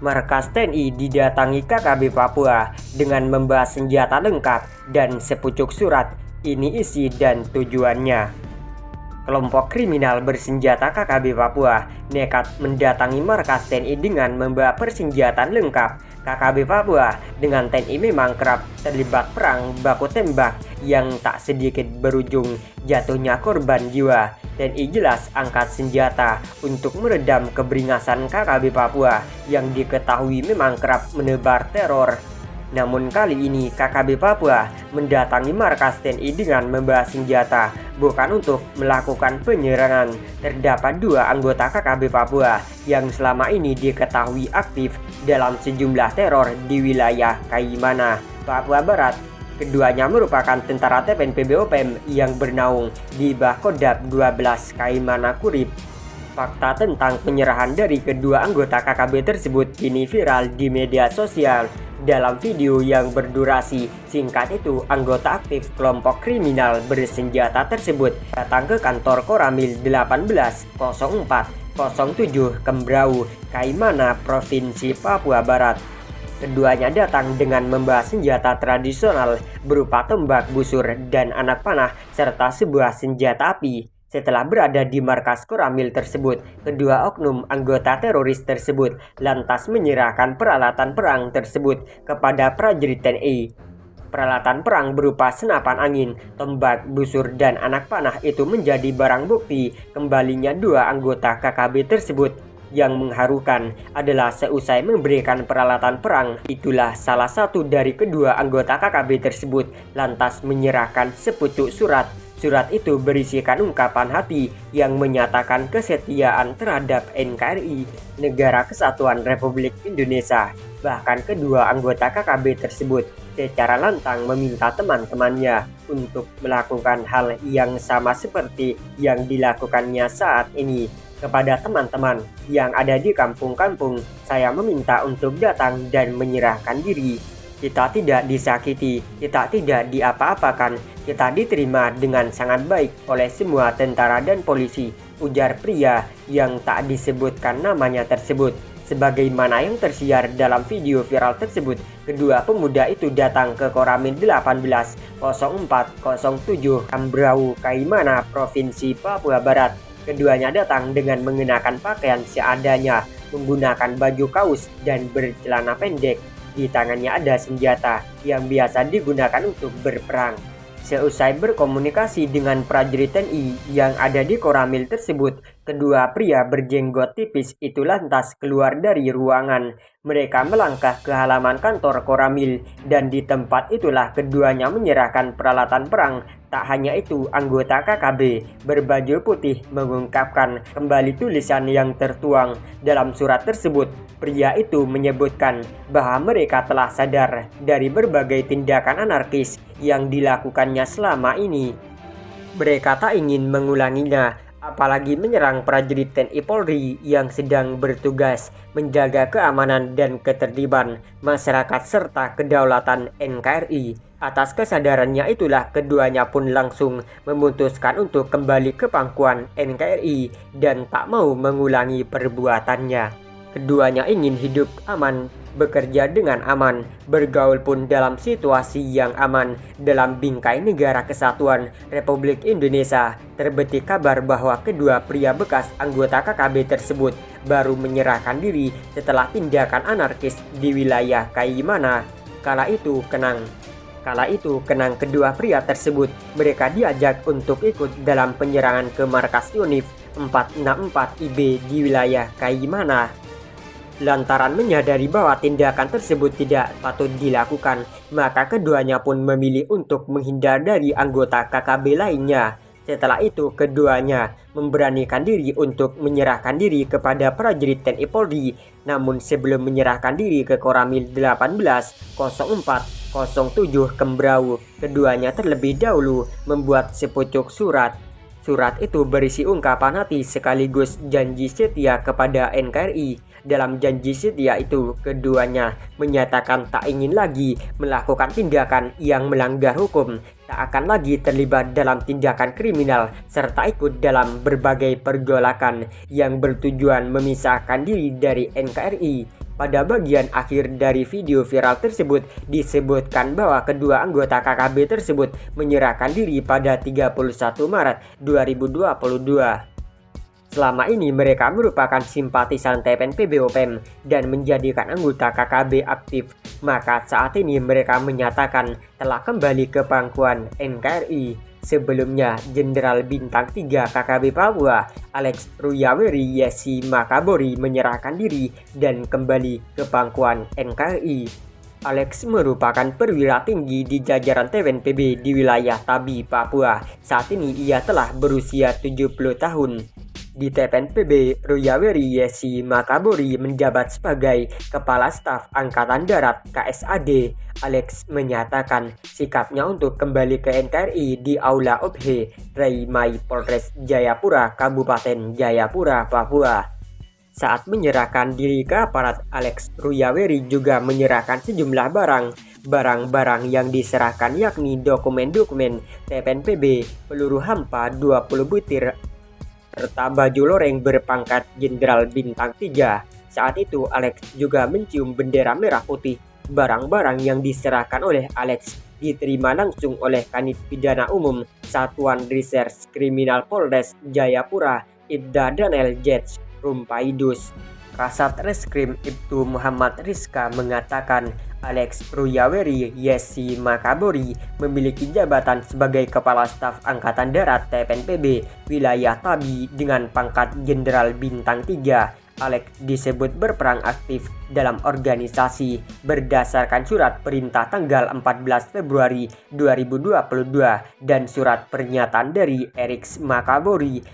Markas TNI didatangi KKB Papua dengan membawa senjata lengkap dan sepucuk surat. Ini isi dan tujuannya. Kelompok kriminal bersenjata KKB Papua nekat mendatangi markas TNI dengan membawa persenjataan lengkap. KKB Papua dengan TNI memang kerap terlibat perang baku tembak yang tak sedikit berujung jatuhnya korban jiwa. TNI jelas angkat senjata untuk meredam keberingasan KKB Papua yang diketahui memang kerap menebar teror. Namun kali ini KKB Papua mendatangi markas TNI dengan membawa senjata bukan untuk melakukan penyerangan. Terdapat dua anggota KKB Papua yang selama ini diketahui aktif dalam sejumlah teror di wilayah Kaimana, Papua Barat. Keduanya merupakan tentara TPNP BOPM yang bernaung di Bakodab 12 Kaimana Kurip. Fakta tentang penyerahan dari kedua anggota KKB tersebut kini viral di media sosial. Dalam video yang berdurasi singkat itu, anggota aktif kelompok kriminal bersenjata tersebut datang ke kantor Koramil 180407 Kembrau, Kaimana, Provinsi Papua Barat. Keduanya datang dengan membawa senjata tradisional berupa tombak busur dan anak panah serta sebuah senjata api. Setelah berada di markas Koramil tersebut, kedua oknum anggota teroris tersebut lantas menyerahkan peralatan perang tersebut kepada prajurit TNI. Peralatan perang berupa senapan angin, tombak, busur, dan anak panah itu menjadi barang bukti kembalinya dua anggota KKB tersebut. Yang mengharukan adalah seusai memberikan peralatan perang, itulah salah satu dari kedua anggota KKB tersebut lantas menyerahkan sepucuk surat. Surat itu berisikan ungkapan hati yang menyatakan kesetiaan terhadap NKRI, Negara Kesatuan Republik Indonesia. Bahkan kedua anggota KKB tersebut secara lantang meminta teman-temannya untuk melakukan hal yang sama seperti yang dilakukannya saat ini. Kepada teman-teman yang ada di kampung-kampung, saya meminta untuk datang dan menyerahkan diri. Kita tidak disakiti, kita tidak diapa-apakan, kita diterima dengan sangat baik oleh semua tentara dan polisi, ujar pria yang tak disebutkan namanya tersebut. Sebagaimana yang tersiar dalam video viral tersebut, kedua pemuda itu datang ke Koramil 180407 Kambrau, Kaimana, Provinsi Papua Barat. Keduanya datang dengan mengenakan pakaian seadanya, menggunakan baju kaos dan bercelana pendek. Di tangannya ada senjata yang biasa digunakan untuk berperang. Seusai berkomunikasi dengan prajurit TNI yang ada di Koramil tersebut, kedua pria berjenggot tipis itu lantas keluar dari ruangan. Mereka melangkah ke halaman kantor Koramil dan di tempat itulah keduanya menyerahkan peralatan perang. Tak hanya itu, anggota KKB berbaju putih mengungkapkan kembali tulisan yang tertuang dalam surat tersebut. Pria itu menyebutkan bahwa mereka telah sadar dari berbagai tindakan anarkis yang dilakukannya selama ini. Mereka tak ingin mengulanginya, apalagi menyerang prajurit TNI Polri yang sedang bertugas menjaga keamanan dan ketertiban masyarakat serta kedaulatan NKRI. Atas kesadarannya itulah keduanya pun langsung memutuskan untuk kembali ke pangkuan NKRI dan tak mau mengulangi perbuatannya. Keduanya ingin hidup aman, bekerja dengan aman, bergaul pun dalam situasi yang aman dalam bingkai Negara Kesatuan Republik Indonesia. Terbetik kabar bahwa kedua pria bekas anggota KKB tersebut baru menyerahkan diri setelah tindakan anarkis di wilayah Kaimana. Kala itu kenang kedua pria tersebut, mereka diajak untuk ikut dalam penyerangan ke markas Yonif 464 IB di wilayah Kaimana. Lantaran menyadari bahwa tindakan tersebut tidak patut dilakukan, maka keduanya pun memilih untuk menghindar dari anggota KKB lainnya. Setelah itu, keduanya memberanikan diri untuk menyerahkan diri kepada prajurit TNI Polri. Namun sebelum menyerahkan diri ke Koramil 180407 Kembrau, keduanya terlebih dahulu membuat sepucuk surat. Surat itu berisi ungkapan hati sekaligus janji setia kepada NKRI. Dalam janji setia itu, keduanya menyatakan tak ingin lagi melakukan tindakan yang melanggar hukum, tak akan lagi terlibat dalam tindakan kriminal, serta ikut dalam berbagai pergolakan yang bertujuan memisahkan diri dari NKRI. Pada bagian akhir dari video viral tersebut disebutkan bahwa kedua anggota KKB tersebut menyerahkan diri pada 31 Maret 2022. Selama ini mereka merupakan simpatisan TPNPB OPM dan menjadikan anggota KKB aktif. Maka saat ini mereka menyatakan telah kembali ke pangkuan NKRI. Sebelumnya, Jenderal Bintang 3 KKB Papua, Alex Ruyaweri Yesi Makabori menyerahkan diri dan kembali ke pangkuan NKRI. Alex merupakan perwira tinggi di jajaran TPNPB di wilayah Tabi, Papua. Saat ini ia telah berusia 70 tahun. Di TPNPB, Ruyaweri Yesi Makabori menjabat sebagai Kepala Staf Angkatan Darat KSAD. Alex menyatakan sikapnya untuk kembali ke NKRI di Aula Obhe, Raimai Polres Jayapura, Kabupaten Jayapura, Papua. Saat menyerahkan diri ke aparat, Alex Ruyaweri juga menyerahkan sejumlah barang yang diserahkan yakni dokumen-dokumen TPNPB, peluru hampa 20 butir, serta baju loreng berpangkat Jenderal Bintang 3. Saat itu Alex juga mencium bendera merah putih. Barang-barang yang diserahkan oleh Alex diterima langsung oleh Kanit Pidana Umum Satuan Reserse Kriminal Polres Jayapura, Ibda Daniel Jets Rumpaidus. Kasat Reskrim Ibtu Muhammad Rizka mengatakan Alex Ruyaweri Yesi Makabori memiliki jabatan sebagai Kepala Staf Angkatan Darat TPNPB wilayah Tabi dengan pangkat Jenderal Bintang 3. Alex disebut berperan aktif dalam organisasi berdasarkan surat perintah tanggal 14 Februari 2022 dan surat pernyataan dari Alex Makabori